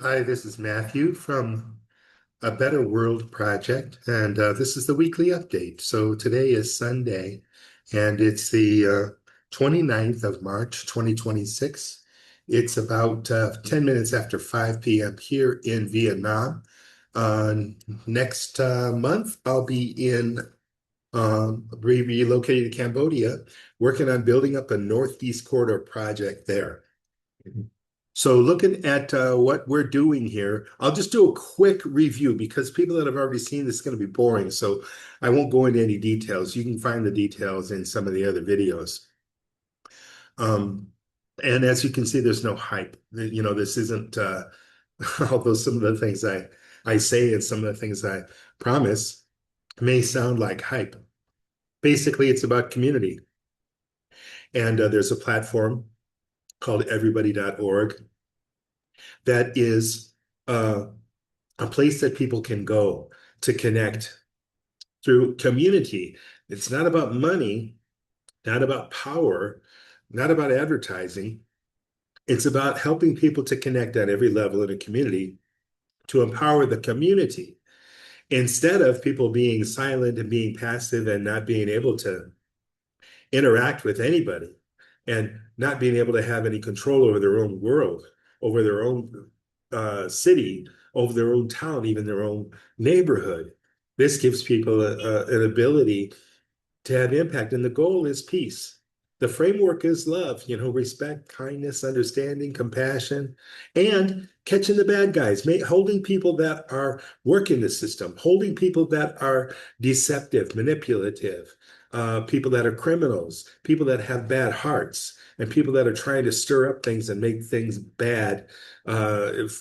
Hi, this is Matthew from A Better World Project, and this is the weekly update. So today is Sunday, and it's the 29th of March, 2026. It's about 10 minutes after 5 p.m. here in Vietnam. Uh, Next month, I'll be relocated to Cambodia, working on building up a Northeast Corridor project there. So looking at what we're doing here, I'll just do a quick review because people that have already seen this is going to be boring. So I won't go into any details. You can find the details in some of the other videos. Um, and as you can see, there's no hype. This isn't, although some of the things I say and some of the things I promise may sound like hype. Basically, it's about community. And there's a platform called everybody.org that is uh, a place that people can go to connect through community. It's not about money, not about power, not about advertising. It's about helping people to connect at every level in a community to empower the community instead of people being silent and being passive and not being able to interact with anybody and not being able to have any control over their own world, over their own city, over their own town, even their own neighborhood. This gives people an ability to have impact, and the goal is peace. The framework is love, respect, kindness, understanding, compassion, and catching the bad guys, holding people that are working the system, holding people that are deceptive, manipulative, people that are criminals, people that have bad hearts, and people that are trying to stir up things and make things bad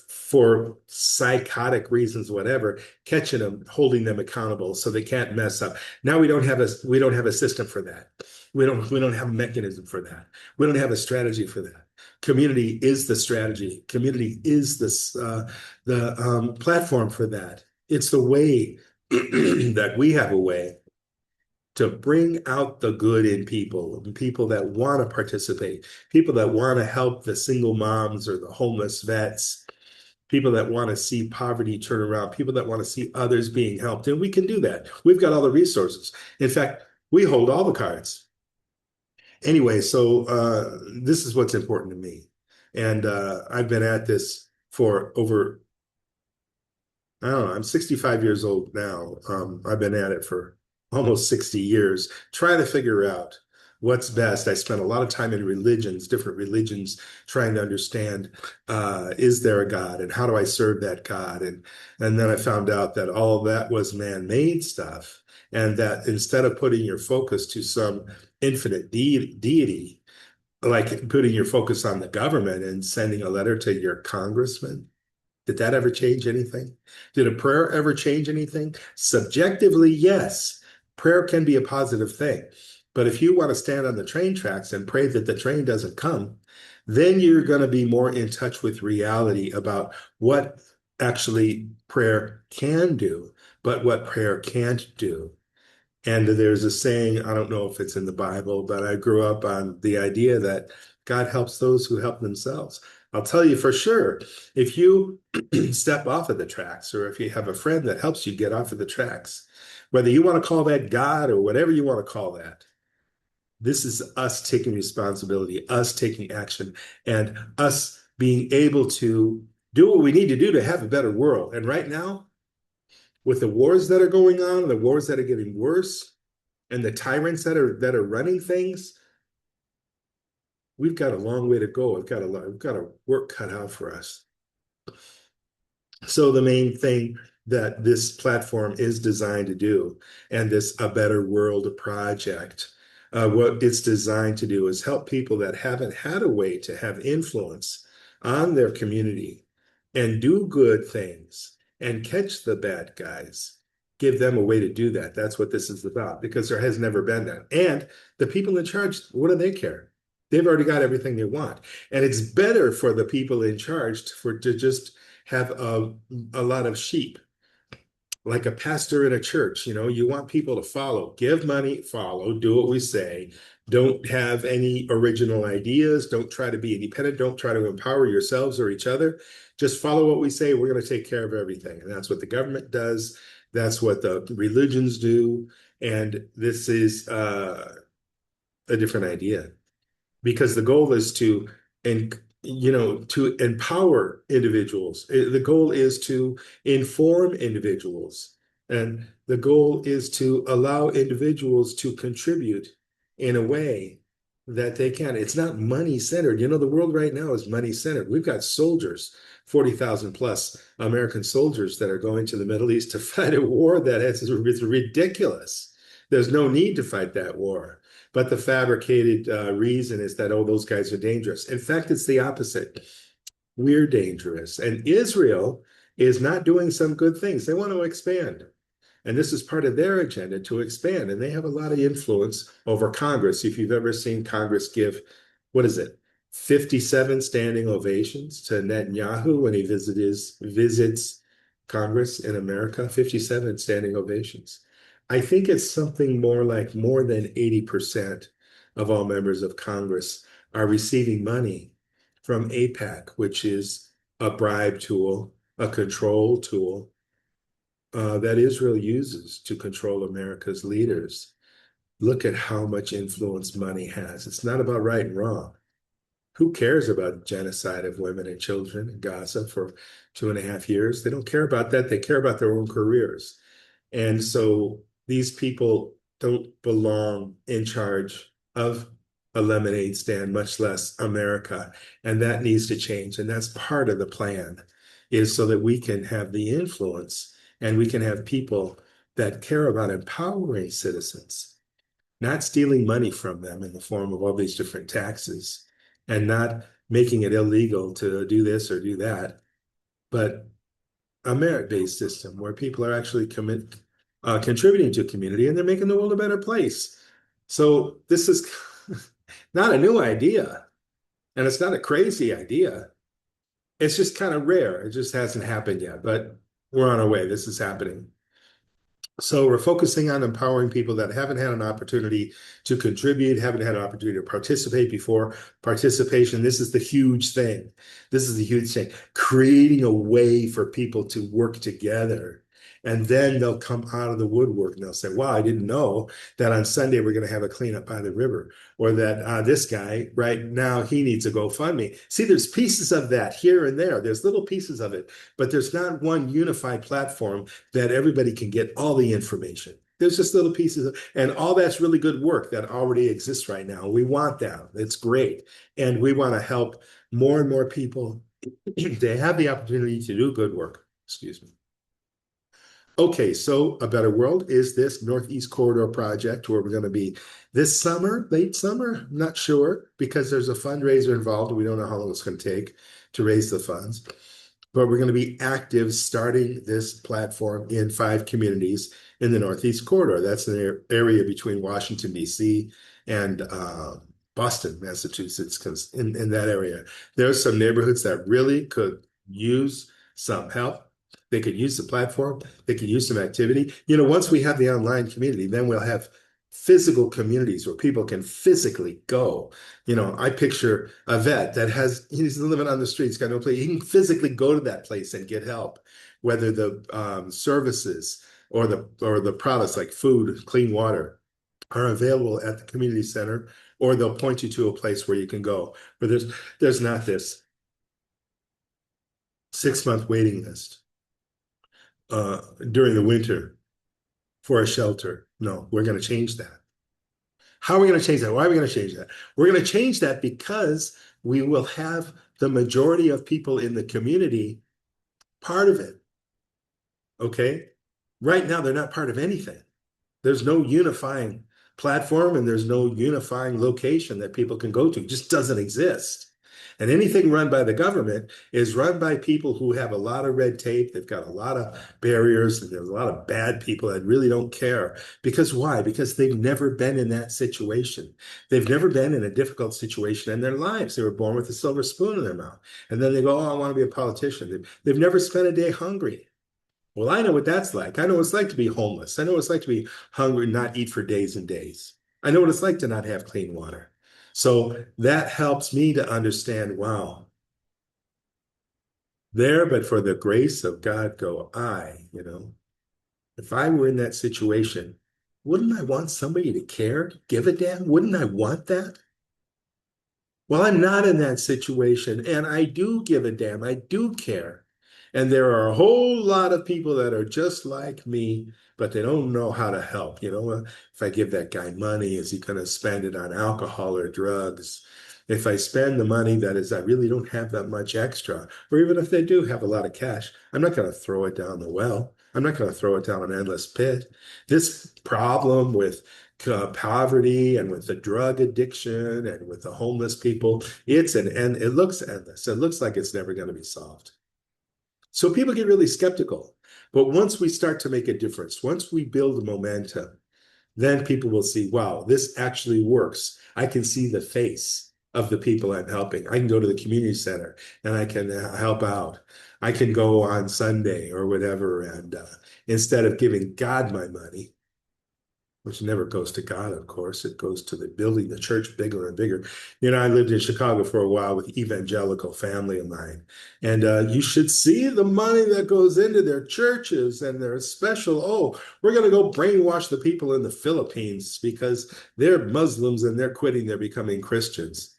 for psychotic reasons, whatever, catching them, holding them accountable so they can't mess up. Now we don't have a system for that. We don't have a mechanism for that. We don't have a strategy for that. Community is the strategy. Community is the platform for that. It's the way that we have a way to bring out the good in people, people that want to participate, people that want to help the single moms or the homeless vets, people that want to see poverty turn around, people that want to see others being helped. And we can do that. We've got all the resources. In fact, we hold all the cards. Anyway, so this is what's important to me. And I've been at this for over, I don't know, I'm 65 years old now. I've been at it for almost 60 years, trying to figure out what's best. I spent a lot of time in religions, different religions, trying to understand is there a God and how do I serve that God? And then I found out that all of that was man-made stuff, and that instead of putting your focus to some infinite deity, like putting your focus on the government and sending a letter to your congressman, did that ever change anything? Did a prayer ever change anything? Subjectively, yes. Prayer can be a positive thing. But if you want to stand on the train tracks and pray that the train doesn't come, then you're going to be more in touch with reality about what actually prayer can do, but what prayer can't do. And there's a saying, I don't know if it's in the Bible, but I grew up on the idea that God helps those who help themselves. I'll tell you for sure, if you step off of the tracks, or if you have a friend that helps you get off of the tracks, whether you want to call that God or whatever you want to call that, this is us taking responsibility, us taking action, and us being able to do what we need to do to have a better world. And right now, with the wars that are going on, the wars that are getting worse, and the tyrants that are running things, we've got a long way to go. We've got a work cut out for us. So the main thing that this platform is designed to do, and this A Better World project, what it's designed to do is help people that haven't had a way to have influence on their community and do good things and catch the bad guys. Give them a way to do that. That's what this is about, because there has never been that. And the people in charge, what do they care? They've already got everything they want. And it's better for the people in charge to just have a lot of sheep, like a pastor in a church. You want people to follow, give money, follow, do what we say, Don't have any original ideas. Don't try to be independent. Don't try to empower yourselves or each other. Just follow what we say. We're going to take care of everything. And that's what the government does. That's what the religions do. And this is a different idea because the goal is to, and to empower individuals. The goal is to inform individuals, and the goal is to allow individuals to contribute in a way that they can. It's not money centered. The world right now is money centered. We've got soldiers, 40,000 plus American soldiers that are going to the Middle East to fight a war that is ridiculous. There's no need to fight that war. But the fabricated reason is that, oh, those guys are dangerous. In fact, it's the opposite. We're dangerous. And Israel is not doing some good things. They want to expand. And this is part of their agenda to expand. And they have a lot of influence over Congress. If you've ever seen Congress give, what is it, 57 standing ovations to Netanyahu when he visits Congress in America, 57 standing ovations. I think it's something more like more than 80% of all members of Congress are receiving money from AIPAC, which is a bribe tool, a control tool that Israel uses to control America's leaders. Look at how much influence money has. It's not about right and wrong. Who cares about genocide of women and children in Gaza for 2.5 years? They don't care about that. They care about their own careers. And so these people don't belong in charge of a lemonade stand, much less America. And that needs to change. And that's part of the plan, is so that we can have the influence and we can have people that care about empowering citizens, not stealing money from them in the form of all these different taxes and not making it illegal to do this or do that, but a merit-based system where people are actually contributing to community and they're making the world a better place. So this is not a new idea, and it's not a crazy idea. It's just kind of rare. It just hasn't happened yet, but we're on our way. This is happening. So we're focusing on empowering people that haven't had an opportunity to contribute, haven't had an opportunity to participate before. Participation, this is the huge thing. This is the huge thing. Creating a way for people to work together. And then they'll come out of the woodwork and they'll say, wow, I didn't know that on Sunday we're going to have a cleanup by the river, or that this guy right now, he needs a GoFundMe. See, there's pieces of that here and there. There's little pieces of it, but there's not one unified platform that everybody can get all the information. There's just little pieces and all that's really good work that already exists right now. We want that. It's great. And we want to help more and more people to have the opportunity to do good work. Excuse me. Okay, so A Better World is this Northeast Corridor project where we're going to be this summer, late summer, not sure, because there's a fundraiser involved. We don't know how long it's going to take to raise the funds, but we're going to be active starting this platform in 5 communities in the Northeast Corridor. That's an area between Washington, D.C. and Boston, Massachusetts, because in that area, there's some neighborhoods that really could use some help. They could use the platform. They could use some activity. Once we have the online community, then we'll have physical communities where people can physically go. I picture a vet that he's living on the streets, got no place. He can physically go to that place and get help, whether the services or the products like food, clean water are available at the community center, or they'll point you to a place where you can go. But there's not this 6-month waiting list during the winter for a shelter. No, we're going to change that. How are we going to change that? Why are we going to change that? We're going to change that because we will have the majority of people in the community part of it. Okay? Right now, they're not part of anything. There's no unifying platform and there's no unifying location that people can go to. It just doesn't exist. And anything run by the government is run by people who have a lot of red tape. They've got a lot of barriers, and there's a lot of bad people that really don't care. Because why? Because they've never been in that situation. They've never been in a difficult situation in their lives. They were born with a silver spoon in their mouth. And then they go, oh, I want to be a politician. They've never spent a day hungry. Well, I know what that's like. I know what it's like to be homeless. I know what it's like to be hungry and not eat for days and days. I know what it's like to not have clean water. So that helps me to understand, wow, there, but for the grace of God go I, you know. If I were in that situation, wouldn't I want somebody to care, give a damn? Wouldn't I want that? Well, I'm not in that situation, and I do give a damn. I do care. And there are a whole lot of people that are just like me, but they don't know how to help. You know, if I give that guy money, is he going to spend it on alcohol or drugs? If I spend the money, that is, I really don't have that much extra. Or even if they do have a lot of cash, I'm not going to throw it down the well. I'm not going to throw it down an endless pit. This problem with poverty and with the drug addiction and with the homeless people, it's an end. It looks endless. It looks like it's never going to be solved. So people get really skeptical. But once we start to make a difference, once we build momentum, then people will see, wow, this actually works. I can see the face of the people I'm helping. I can go to the community center and I can help out. I can go on Sunday or whatever. And instead of giving God my money, which never goes to God, of course. It goes to the building the church bigger and bigger. You know, I lived in Chicago for a while with evangelical family of mine, and you should see the money that goes into their churches and their special. Oh, we're going to go brainwash the people in the Philippines because they're Muslims and they're quitting. They're becoming Christians.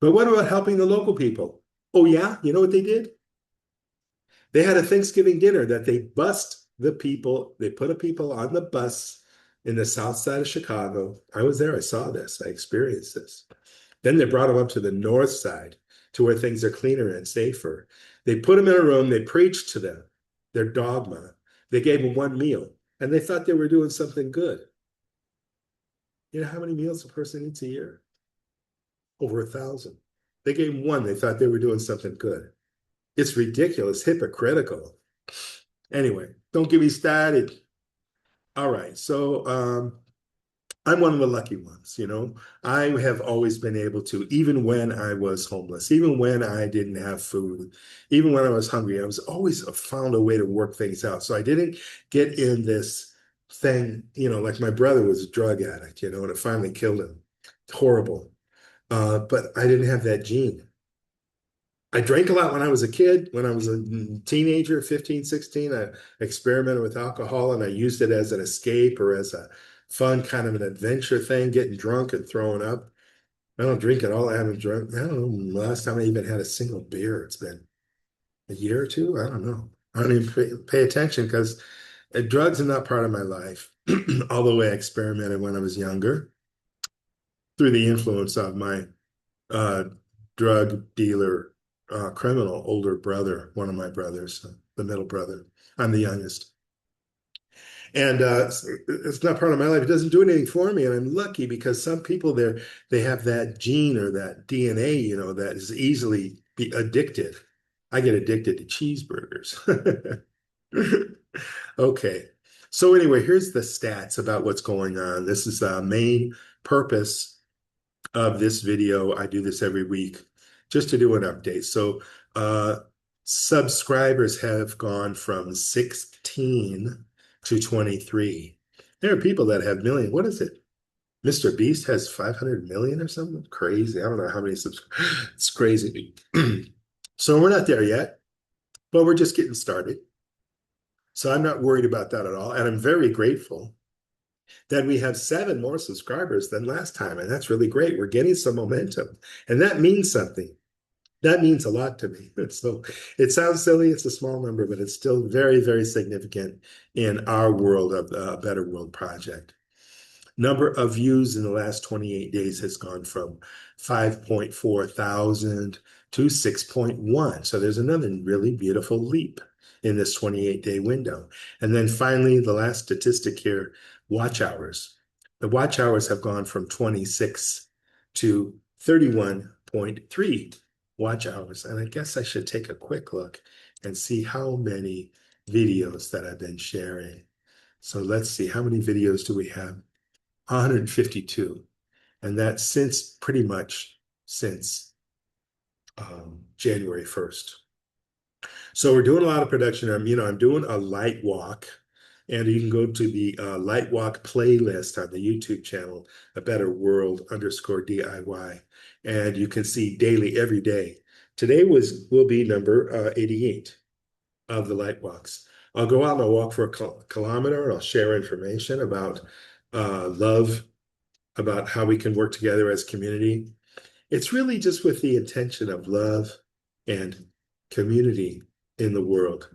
But what about helping the local people? Oh yeah, you know what they did? They had a Thanksgiving dinner that they bussed the people. They put a people on the bus in the south side of Chicago. I was there. I saw this. I experienced this. Then they brought them up to the north side to where things are cleaner and safer. They put them in a room. They preached to them their dogma. They gave them one meal and they thought they were doing something good. You know how many meals a person eats a year? Over 1,000. They gave them one. They thought they were doing something good. It's ridiculous, hypocritical. Anyway, don't get me started. All right. So I'm one of the lucky ones, you know. I have always been able to, even when I was homeless, even when I didn't have food, even when I was hungry, I was always found a way to work things out. So I didn't get in this thing, you know, like my brother was a drug addict, you know, and it finally killed him. Horrible. But I didn't have that gene. I drank a lot when I was a kid. When I was a teenager, 15, 16, I experimented with alcohol and I used it as an escape or as a fun kind of an adventure thing, getting drunk and throwing up. I don't drink at all. I haven't drunk. I don't know. Last time I even had a single beer, it's been a year or two. I don't know. I don't even pay attention because drugs are not part of my life. Although I experimented when I was younger through the influence of my uh, drug dealer, criminal older brother, one of my brothers, the middle brother. I'm the youngest. And it's not part of my life. It doesn't do anything for me. And I'm lucky because some people there, they have that gene or that DNA, you know, that is easily be addicted. I get addicted to cheeseburgers. Okay. So anyway, here's the stats about what's going on. This is the main purpose of this video. I do this every week just to do an update. So subscribers have gone from 16 to 23. There are people that have million. What is it? Mr. Beast has 500 million or something crazy. I don't know how many subscribers. It's crazy. So we're not there yet, but we're just getting started. So I'm not worried about that at all. And I'm very grateful that we have 7 more subscribers than last time. And that's really great. We're getting some momentum. And that means something. That means a lot to me. So it sounds silly. It's a small number, but it's still very, very significant in our world of the Better World Project. Number of views in the last 28 days has gone from 5.4 thousand to 6.1. So there's another really beautiful leap in this 28-day window. And then finally, the last statistic here, watch hours. The watch hours have gone from 26 to 31.3 watch hours. And I guess I should take a quick look and see how many videos that I've been sharing. So let's see, how many videos do we have? 152. And that's since pretty much since January 1st. So we're doing a lot of production. I'm doing a light walk And you can go to the Lightwalk playlist on the YouTube channel, A Better World _ DIY, and you can see daily, every day. Today will be number 88 of the Lightwalks. I'll go out and I'll walk for a kilometer. I'll share information about love, about how we can work together as community. It's really just with the intention of love and community in the world.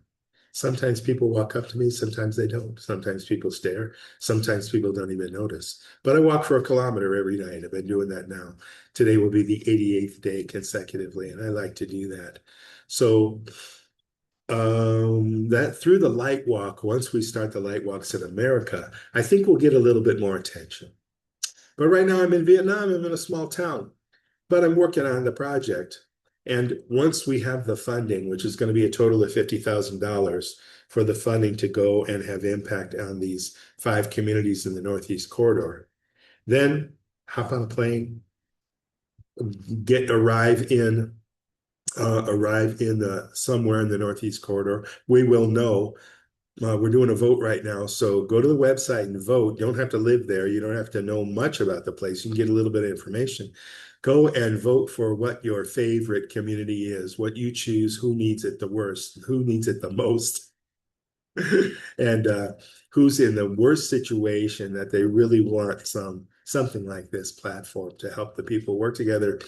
Sometimes people walk up to me, sometimes they don't. Sometimes people stare, sometimes people don't even notice. But I walk for a kilometer every night. I've been doing that now. Today will be the 88th day consecutively, and I like to do that. So that through the light walk, once we start the light walks in America, I think we'll get a little bit more attention. But right now I'm in Vietnam, I'm in a small town, but I'm working on the project. And once we have the funding, which is going to be a total of $50,000 for the funding to go and have impact on these 5 communities in the Northeast Corridor, then hop on a plane, arrive in somewhere in the Northeast Corridor. We will know. We're doing a vote right now, so go to the website and vote. You don't have to live there. You don't have to know much about the place. You can get a little bit of information. Go and vote for what your favorite community is, what you choose, who needs it the worst, who needs it the most, and who's in the worst situation that they really want something like this platform to help the people work together,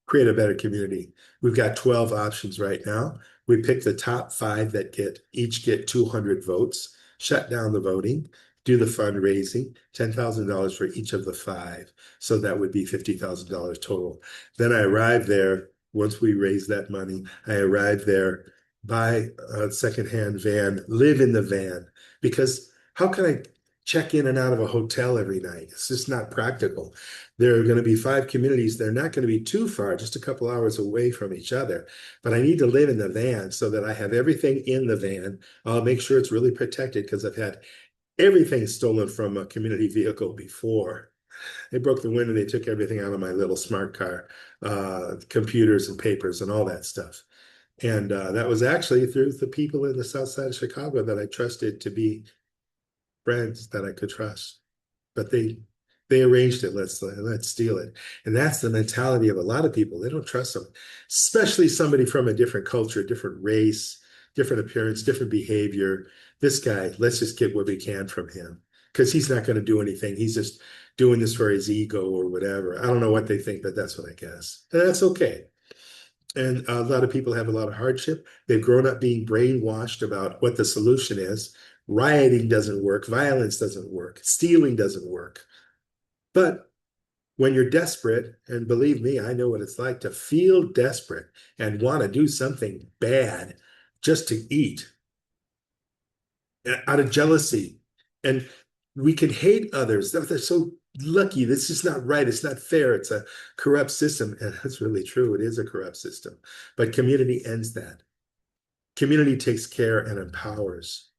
create a better community. We've got 12 options right now. We pick the top 5 that each get 200 votes, shut down the voting, do the fundraising, $10,000 for each of the 5. So that would be $50,000 total. Then I arrive there. Once we raise that money, I arrive there, buy a secondhand van, live in the van, because how can I check in and out of a hotel every night? It's just not practical. There are going to be 5 communities. They're not going to be too far, just a couple hours away from each other. But I need to live in the van so that I have everything in the van. I'll make sure it's really protected because I've had everything stolen from a community vehicle before. They broke the window. They took everything out of my little smart car, computers and papers and all that stuff. And that was actually through the people in the south side of Chicago that I trusted to be friends that I could trust. But they arranged it. Let's steal it. And that's the mentality of a lot of people. They don't trust them, especially somebody from a different culture, different race, different appearance, different behavior. This guy, let's just get what we can from him because he's not going to do anything. He's just doing this for his ego or whatever. I don't know what they think, but that's what I guess. And that's okay. And a lot of people have a lot of hardship. They've grown up being brainwashed about what the solution is. Rioting doesn't work. Violence doesn't work. Stealing doesn't work. But when you're desperate, and believe me, I know what it's like to feel desperate and want to do something bad just to eat out of jealousy. And we can hate others. They're so lucky. This is not right. It's not fair. It's a corrupt system. And that's really true. It is a corrupt system. But community ends that. Community takes care and empowers.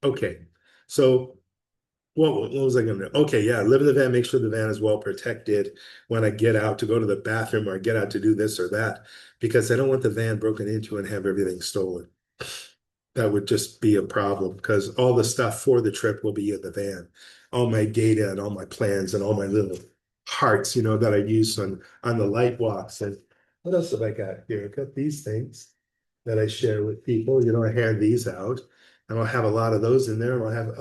Okay. So what was I going to do? Okay, yeah, live in the van, make sure the van is well protected when I get out to go to the bathroom or I get out to do this or that, because I don't want the van broken into and have everything stolen. That would just be a problem because all the stuff for the trip will be in the van. All my data and all my plans and all my little hearts, that I use on the light walks. And what else have I got here? I've got these things that I share with people. I hand these out, and I'll have a lot of those in there. And I'll have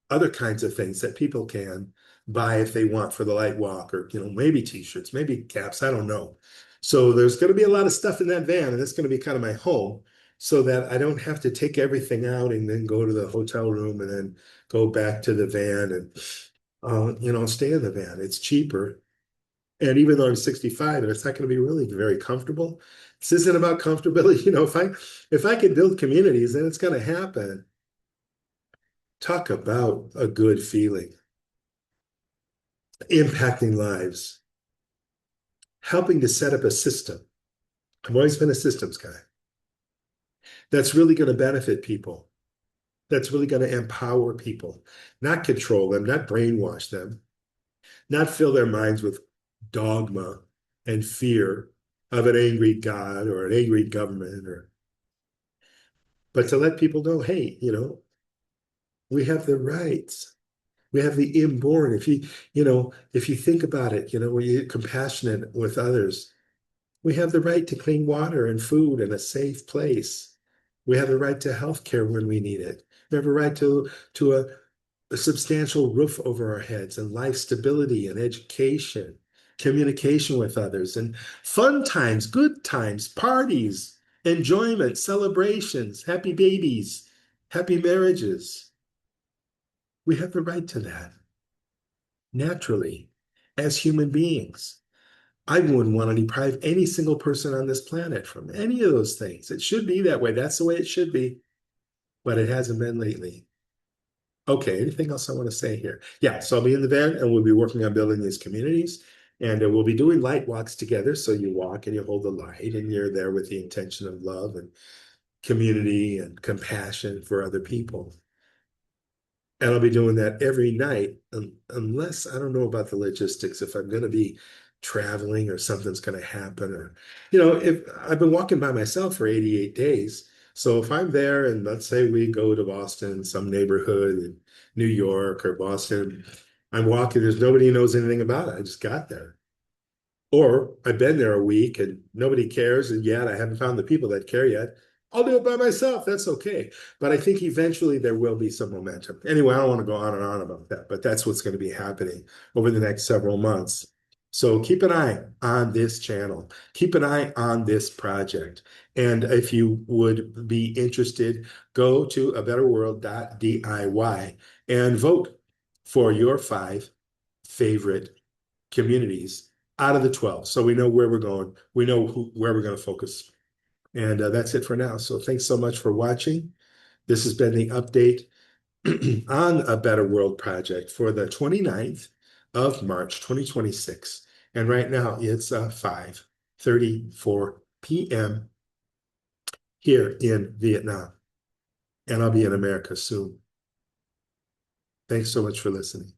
other kinds of things that people can buy if they want for the light walk, or maybe t-shirts, maybe caps. I don't know. So there's going to be a lot of stuff in that van, and it's going to be kind of my home, so that I don't have to take everything out and then go to the hotel room and then go back to the van and stay in the van. It's cheaper. And even though I'm 65 and it's not going to be really very comfortable, this isn't about comfortability. If I can build communities, then it's going to happen. Talk about a good feeling. Impacting lives. Helping to set up a system. I've always been a systems guy. That's really going to benefit people. That's really going to empower people, not control them, not brainwash them, not fill their minds with dogma and fear of an angry God or an angry government, but to let people know, hey, We have the rights. We have the inborn. If you think about it, when you're compassionate with others, we have the right to clean water and food and a safe place. We have the right to health care when we need it. We have a right to a substantial roof over our heads and life stability and education, communication with others, and fun times, good times, parties, enjoyment, celebrations, happy babies, happy marriages. We have the right to that naturally as human beings. I wouldn't want to deprive any single person on this planet from any of those things. It should be that way. That's the way it should be, but it hasn't been lately. Okay, anything else I want to say here? Yeah, so I'll be in the van and we'll be working on building these communities and we'll be doing light walks together. So you walk and you hold the light and you're there with the intention of love and community and compassion for other people. And I'll be doing that every night, unless I don't know about the logistics, if I'm going to be traveling or something's going to happen. Or, if I've been walking by myself for 88 days. So if I'm there and let's say we go to Boston, some neighborhood in New York or Boston, I'm walking, there's nobody who knows anything about it. I just got there. Or I've been there a week and nobody cares, and yet I haven't found the people that care yet. I'll do it by myself. That's okay. But I think eventually there will be some momentum. Anyway, I don't want to go on and on about that, but that's what's going to be happening over the next several months. So keep an eye on this channel. Keep an eye on this project. And if you would be interested, go to abetterworld.diy and vote for your 5 favorite communities out of the 12. So we know where we're going. We know where we're going to focus. And that's it for now. So thanks so much for watching. This has been the update on a Better World project for the 29th of March, 2026. And right now it's 5:34 p.m. here in Vietnam. And I'll be in America soon. Thanks so much for listening.